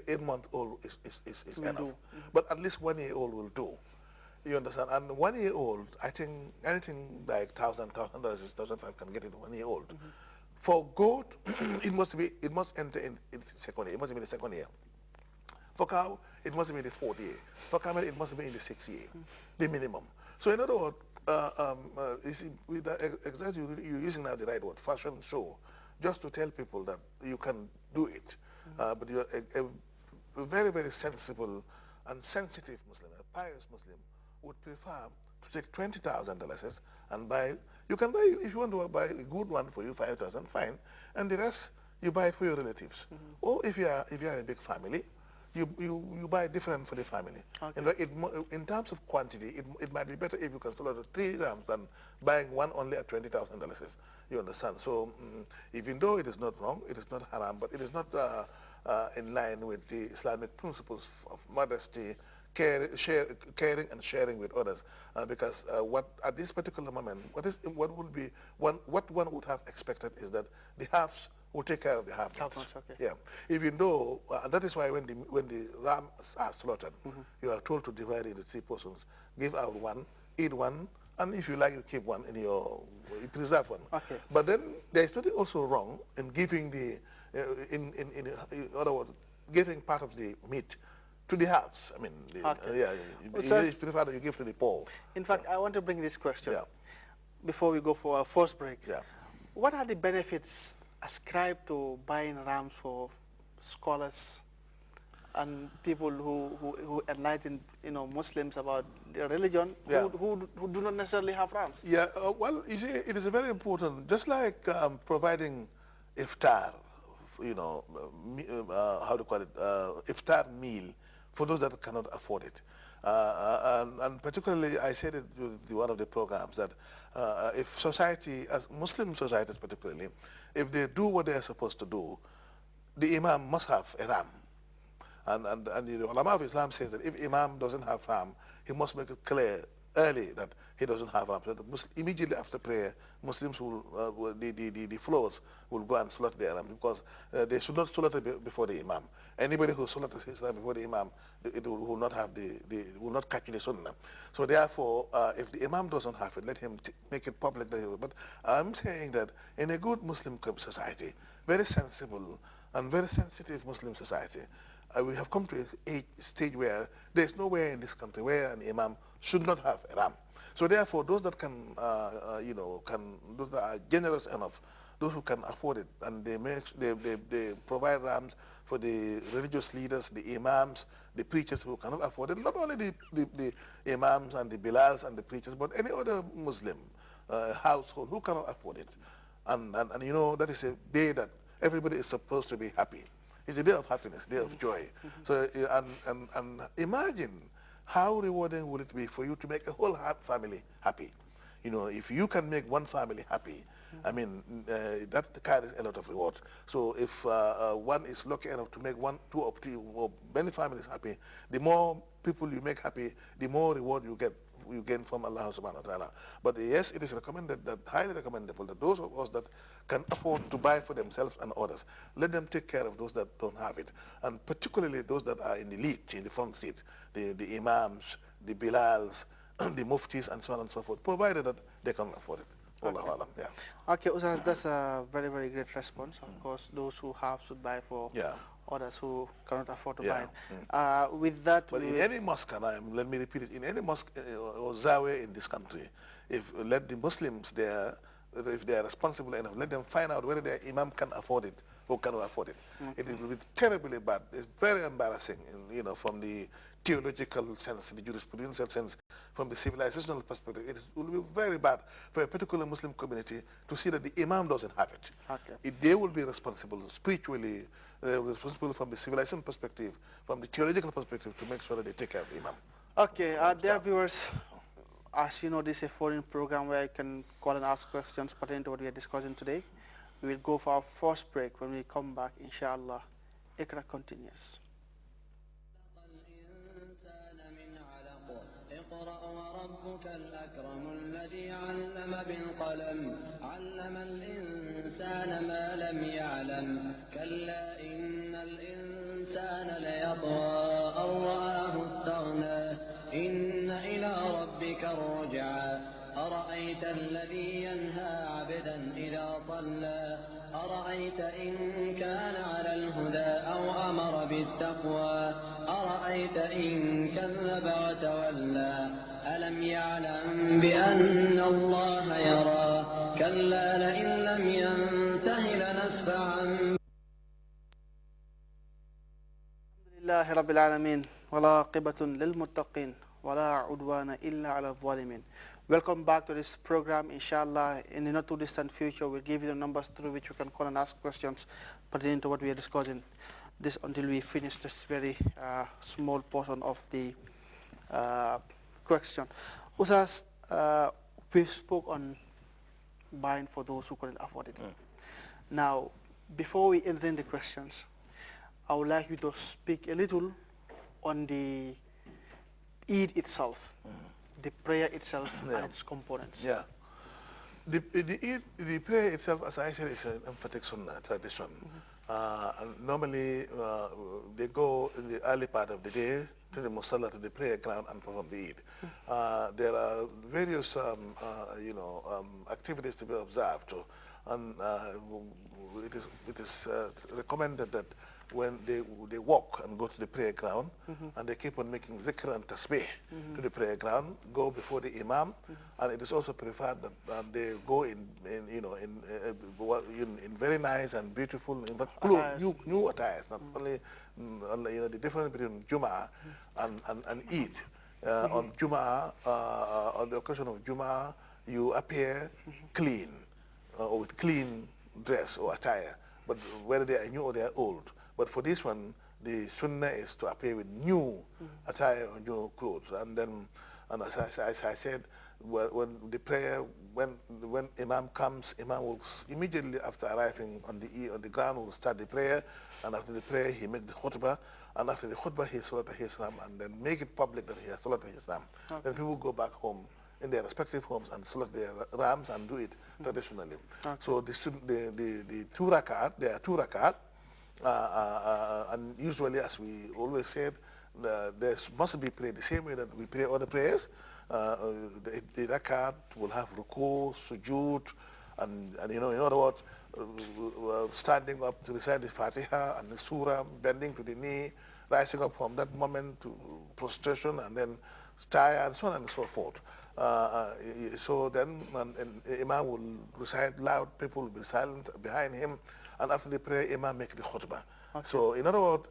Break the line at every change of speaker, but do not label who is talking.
8-month-old is
Will
enough,
do.
but at least 1-year-old will do. You understand? And 1-year-old, I think anything like $1,000 is 1,500 can get it 1-year-old. For goat, it must enter in its second year. It must be in the second year. For cow, it must be in the fourth year. For camel, it must be in the sixth year, the minimum. So in other words, you see, with the exercise you're using now the right word, fashion show, just to tell people that you can do it. But you're a very, very sensible and sensitive Muslim, a pious Muslim, would prefer to take $20,000 and buy. You can buy, if you want to buy a good one for you, 5,000, fine, and the rest you buy it for your relatives. Or if you are a big family, you buy different for the family.
Okay.
In fact, in terms of quantity, it might be better if you can slaughter 3 rams than buying one only at $20,000. You understand? So even though it is not wrong, it is not haram, but it is not in line with the Islamic principles of modesty, caring and sharing with others, because what at this particular moment, what one would have expected is that the halves will take care of the halves.
Okay.
Yeah, even though that is why when the rams are slaughtered, you are told to divide it into 3 portions, give out one, eat one, and if you like, you keep one in you preserve one.
Okay.
But then there is nothing also wrong in giving in other words, giving part of the meat to the halves. I mean, it's prefer that you give to the poor.
In fact, I want to bring this question before we go for our first break.
Yeah.
What are the benefits ascribed to buying rams for scholars and people who enlighten Muslims about their religion who do not necessarily have rams?
Yeah, well, you see, it is very important, just like providing iftar, how to call it, iftar meal for those that cannot afford it. And particularly, I said it to one of the programs that if society, as Muslim societies particularly, if they do what they are supposed to do, the imam must have a ram. And the ulama of Islam says that if imam doesn't have ram, he must make it clear early that he doesn't have ram. So that immediately after prayer, Muslims will, the floors will go and slaughter their ram, because they should not slaughter before the imam. Anybody who slaughters his ram before the imam, it will not have will not catch the sunnah. So therefore, if the imam doesn't have it, let him make it public. But I'm saying that in a good Muslim society, very sensible and very sensitive Muslim society, we have come to a stage where there's nowhere in this country where an imam should not have a ram. So therefore, those that can, those that are generous enough, those who can afford it, and they provide rams for the religious leaders, the imams, the preachers who cannot afford it. Not only the imams and the bilals and the preachers, but any other Muslim household who cannot afford it. And that is a day that everybody is supposed to be happy. It's a day of happiness, day of joy. So, and imagine how rewarding would it be for you to make a whole family happy. If you can make one family happy, I mean, that carries a lot of reward. So if one is lucky enough to make 1, 2, or 3, or many families happy, the more people you make happy, the more reward you gain from Allah subhanahu wa ta'ala. But yes, it is recommended, that highly recommendable, that those of us that can afford to buy for themselves and others, let them take care of those that don't have it. And particularly those that are in the lead, in the front seat, the imams, the bilals, the muftis, and so on and so forth, provided that they can afford it.
Okay.
Yeah.
Okay, Ustaz, that's a very, very great response. Of course, those who have should buy for others who cannot afford to buy it. With that,
but in any mosque, and let me repeat it, in any mosque or zaweh in this country, let the Muslims there, if they are responsible enough, let them find out whether their imam can afford it or cannot afford it. It will be terribly bad. It's very embarrassing, from the theological sense, the jurisprudential sense, from the civilizational perspective. It will be very bad for a particular Muslim community to see that the imam doesn't have it.
Okay.
They will be responsible spiritually, responsible from the civilization perspective, from the theological perspective, to make sure that they take care of the imam.
Okay, dear viewers, as you know, this is a foreign program where you can call and ask questions pertaining to what we are discussing today. We will go for our first break. When we come back, inshallah, Iqra continues.
اقرأ وربك الأكرم الذي علم بالقلم علم الإنسان ما لم يعلم كلا إن الإنسان الإنسان ليطغى أن رآه استغنى إن إلى ربك الرجعى أرأيت الذي ينهى عبدا إذا صلى أرأيت إن كان على الهدى أو أمر بالتقوى أرأيت إن كذب وتولى ألم يعلم بأن الله يرى كلا لئن لم ينته لنسفعا
لله رب العالمين والعاقبة للمتقين ولا عدوان إلا على الظالمين. Welcome back to this program. Inshallah, in the not too distant future, we'll give you the numbers through which you can call and ask questions pertaining to what we are discussing. This until we finish this very small portion of the question. Usas, we spoke on buying for those who couldn't afford it. Now, before we enter in the questions, I would like you to speak a little on the Eid itself, the prayer itself and its components.
Yeah. The prayer itself, as I said, is an emphatic sunnah tradition. And normally, they go in the early part of the day to the musalla, to the prayer ground, and perform the Eid. There are various, activities to be observed. And it is recommended that when they walk and go to the prayer ground, and they keep on making zikr and tasbih to the prayer ground, go before the imam, and it is also preferred that they go in very nice and beautiful, in fact, new attires, not only the difference between Jum'ah and Eid. On Jum'ah, on the occasion of Jum'ah, you appear clean, or with clean dress or attire, but whether they are new or they are old. But for this one, the sunnah is to appear with new attire or new clothes. And then, and as I said, when the prayer, when Imam comes, Imam will immediately after arriving on the ground will start the prayer, and after the prayer he makes the khutbah, and after the khutbah he salat al-Islam, and then make it public that he has salat al-Islam. Okay. Then people go back home in their respective homes and select their rams and do it traditionally. Okay. So the two rakat, there are two rakat. And usually, as we always said, there must be prayed the same way that we pray other prayers. The rakat will have ruku, sujood, and in other words, standing up to recite the Fatiha and the surah, bending to the knee, rising up from that moment to prostration, and then tired, and so on and so forth. So then Imam will recite loud, people will be silent behind him, and after the prayer, Imam make the khutbah. Okay. So in other words,